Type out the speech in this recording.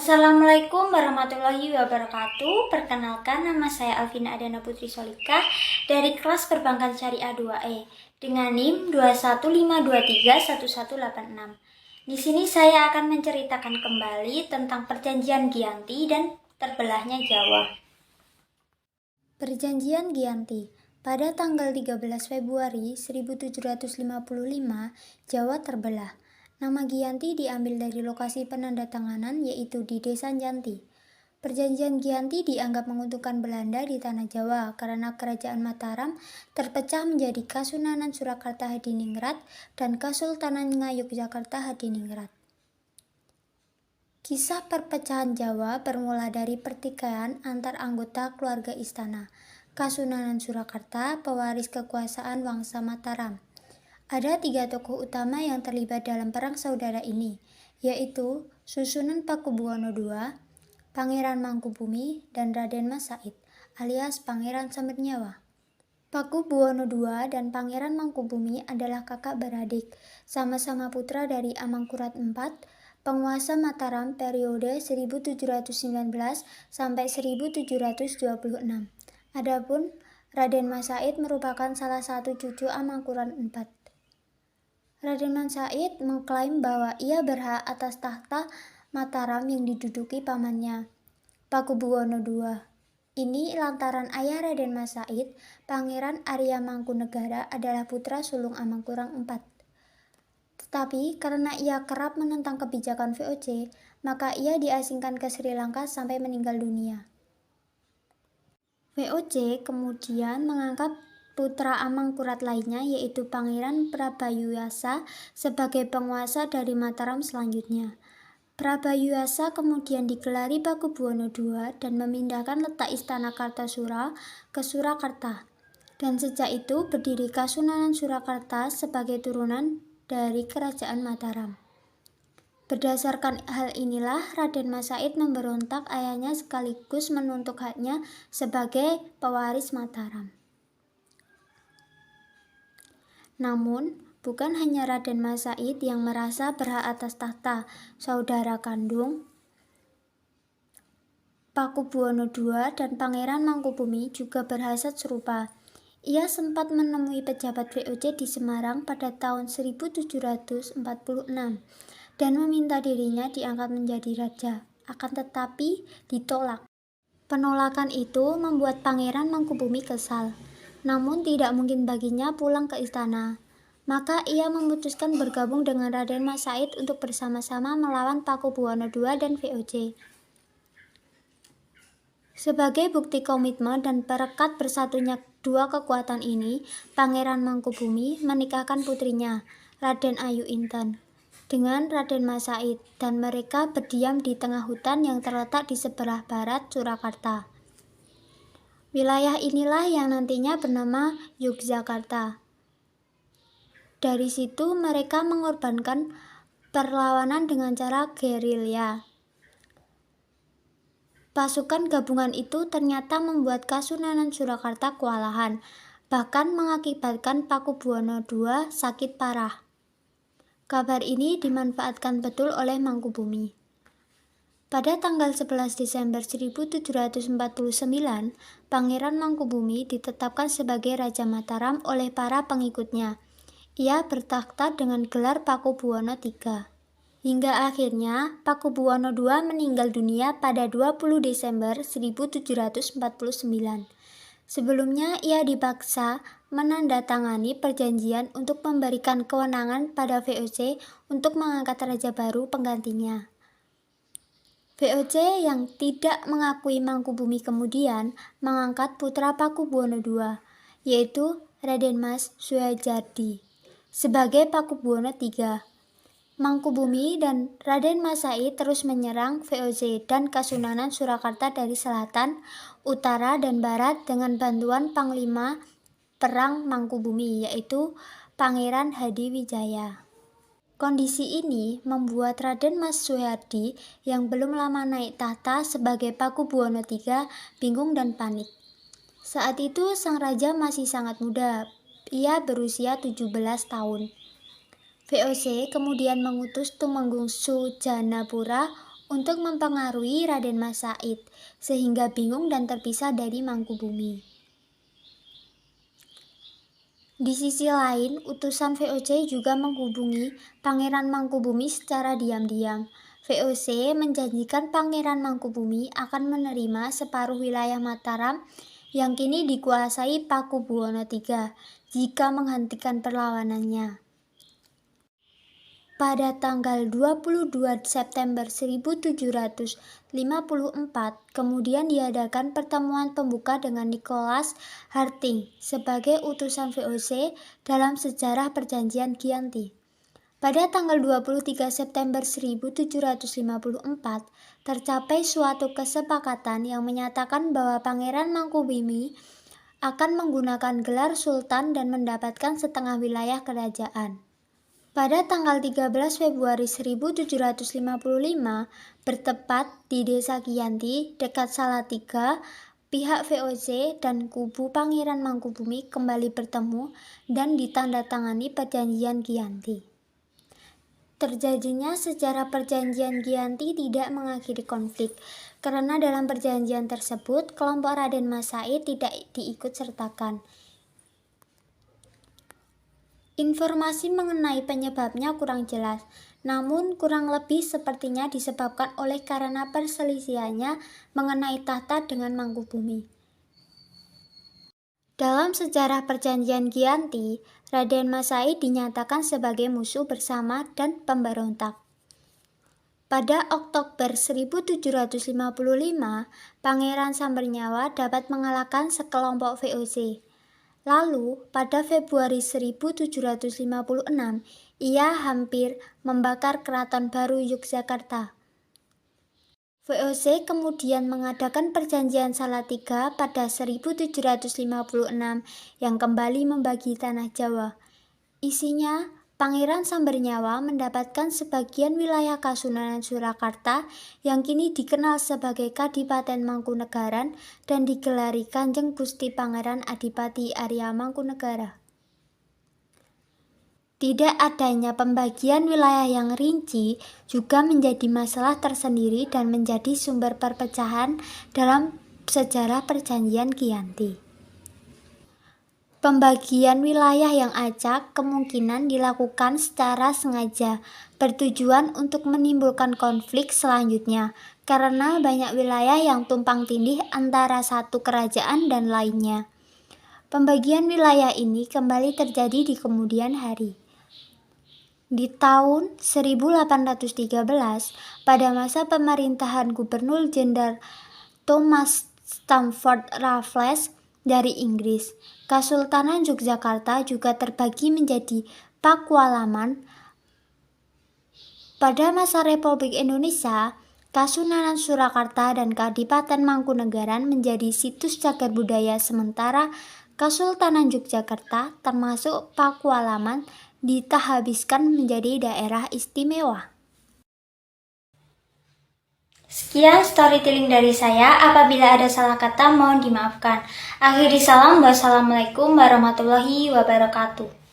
Assalamualaikum warahmatullahi wabarakatuh. Perkenalkan, nama saya Alvina Adana Putri Solika dari kelas Perbankan Syariah 2E dengan NIM 215231186. Di sini saya akan menceritakan kembali tentang Perjanjian Giyanti dan terbelahnya Jawa. Perjanjian Giyanti. Pada tanggal 13 Februari 1755, Jawa terbelah. Nama Giyanti diambil dari lokasi penandatanganan, yaitu di Desa Nyanti. Perjanjian Giyanti dianggap menguntungkan Belanda di tanah Jawa karena Kerajaan Mataram terpecah menjadi Kasunanan Surakarta Hadiningrat dan Kasultanan Ngayogyakarta Hadiningrat. Kisah perpecahan Jawa bermula dari pertikaian antar anggota keluarga istana, Kasunanan Surakarta, pewaris kekuasaan Wangsa Mataram. Ada 3 tokoh utama yang terlibat dalam perang saudara ini, yaitu Susunan Pakubuwono II, Pangeran Mangkubumi, dan Raden Mas Said, alias Pangeran Sambernyawa. Pakubuwono II dan Pangeran Mangkubumi adalah kakak beradik, sama-sama putra dari Amangkurat IV, penguasa Mataram periode 1719 sampai 1726. Adapun Raden Mas Said merupakan salah satu cucu Amangkurat IV. Raden Mas Said mengklaim bahwa ia berhak atas tahta Mataram yang diduduki pamannya, Pakubuwono II. Ini lantaran ayah Raden Mas Said, Pangeran Arya Mangkunegara, adalah putra sulung Amangkurat IV. Tetapi karena ia kerap menentang kebijakan VOC, maka ia diasingkan ke Sri Lanka sampai meninggal dunia. VOC kemudian mengangkat putra Amangkurat lainnya, yaitu Pangeran Prabayuasa, sebagai penguasa dari Mataram selanjutnya. Prabayuasa kemudian digelari Pakubuwono II dan memindahkan letak istana Kartasura ke Surakarta. Dan sejak itu berdiri Kasunanan Surakarta sebagai turunan dari Kerajaan Mataram. Berdasarkan hal inilah Raden Mas Said memberontak ayahnya sekaligus menuntut haknya sebagai pewaris Mataram. Namun, bukan hanya Raden Mas Said yang merasa berhak atas tahta. Saudara kandung Pakubuwono II dan Pangeran Mangkubumi juga berhasad serupa. Ia sempat menemui pejabat VOC di Semarang pada tahun 1746 dan meminta dirinya diangkat menjadi raja, akan tetapi ditolak. Penolakan itu membuat Pangeran Mangkubumi kesal. Namun tidak mungkin baginya pulang ke istana. Maka ia memutuskan bergabung dengan Raden Mas Said untuk bersama-sama melawan Pakubuwono II dan VOC. Sebagai bukti komitmen dan perekat bersatunya dua kekuatan ini, Pangeran Mangkubumi menikahkan putrinya, Raden Ayu Inten, dengan Raden Mas Said, dan mereka berdiam di tengah hutan yang terletak di sebelah barat Surakarta. Wilayah inilah yang nantinya bernama Yogyakarta. Dari situ mereka mengorbankan perlawanan dengan cara gerilya. Pasukan gabungan itu ternyata membuat Kasunanan Surakarta kewalahan, bahkan mengakibatkan Pakubuwono II sakit parah. Kabar ini dimanfaatkan betul oleh Mangkubumi. Pada tanggal 11 Desember 1749, Pangeran Mangkubumi ditetapkan sebagai Raja Mataram oleh para pengikutnya. Ia bertakhta dengan gelar Pakubuwono III. Hingga akhirnya Pakubuwono II meninggal dunia pada 20 Desember 1749. Sebelumnya ia dipaksa menandatangani perjanjian untuk memberikan kewenangan pada VOC untuk mengangkat raja baru penggantinya. VOC yang tidak mengakui Mangkubumi kemudian mengangkat putra Pakubuwono II, yaitu Raden Mas Suhajardi, sebagai Pakubuwono III. Mangkubumi dan Raden Mas Said terus menyerang VOC dan Kasunanan Surakarta dari selatan, utara, dan barat dengan bantuan Panglima Perang Mangkubumi, yaitu Pangeran Hadiwijaya. Kondisi ini membuat Raden Mas Suhardi yang belum lama naik tahta sebagai Pakubuwono III bingung dan panik. Saat itu sang raja masih sangat muda, ia berusia 17 tahun. VOC kemudian mengutus Tumenggung Sujanapura untuk mempengaruhi Raden Mas Said, sehingga bingung dan terpisah dari Mangkubumi. Di sisi lain, utusan VOC juga menghubungi Pangeran Mangkubumi secara diam-diam. VOC menjanjikan Pangeran Mangkubumi akan menerima separuh wilayah Mataram yang kini dikuasai Pakubuwono III jika menghentikan perlawanannya. Pada tanggal 22 September 1754, kemudian diadakan pertemuan pembuka dengan Nicholas Harting sebagai utusan VOC dalam sejarah perjanjian Giyanti. Pada tanggal 23 September 1754, tercapai suatu kesepakatan yang menyatakan bahwa Pangeran Mangkubumi akan menggunakan gelar Sultan dan mendapatkan setengah wilayah kerajaan. Pada tanggal 13 Februari 1755, bertepat di Desa Giyanti, dekat Salatiga, pihak VOC dan kubu Pangeran Mangkubumi kembali bertemu dan ditandatangani perjanjian Giyanti. Terjadinya sejarah perjanjian Giyanti tidak mengakhiri konflik, karena dalam perjanjian tersebut, kelompok Raden Mas Said tidak diikut sertakan. Informasi mengenai penyebabnya kurang jelas, namun kurang lebih sepertinya disebabkan oleh karena perselisihannya mengenai tahta dengan Mangkubumi. Dalam sejarah perjanjian Giyanti, Raden Mas Said dinyatakan sebagai musuh bersama dan pemberontak. Pada Oktober 1755, Pangeran Sambernyawa dapat mengalahkan sekelompok VOC. Lalu, pada Februari 1756, ia hampir membakar Keraton Baru Yogyakarta. VOC kemudian mengadakan perjanjian Salatiga pada 1756 yang kembali membagi tanah Jawa. Isinya, Pangeran Sambernyawa mendapatkan sebagian wilayah Kasunanan Surakarta yang kini dikenal sebagai Kadipaten Mangkunegaran dan digelari Kanjeng Gusti Pangeran Adipati Arya Mangkunegara. Tidak adanya pembagian wilayah yang rinci juga menjadi masalah tersendiri dan menjadi sumber perpecahan dalam sejarah perjanjian Giyanti. Pembagian wilayah yang acak kemungkinan dilakukan secara sengaja, bertujuan untuk menimbulkan konflik selanjutnya, karena banyak wilayah yang tumpang tindih antara satu kerajaan dan lainnya. Pembagian wilayah ini kembali terjadi di kemudian hari. Di tahun 1813, pada masa pemerintahan Gubernur Jenderal Thomas Stamford Raffles dari Inggris, Kesultanan Yogyakarta juga terbagi menjadi Pakualaman. Pada masa Republik Indonesia, Kasunanan Surakarta dan Kadipaten Mangkunegaran menjadi situs cagar budaya, sementara Kesultanan Yogyakarta termasuk Pakualaman ditahabiskan menjadi daerah istimewa. Sekian storytelling dari saya. Apabila ada salah kata mohon dimaafkan. Akhiri salam, wassalamualaikum warahmatullahi wabarakatuh.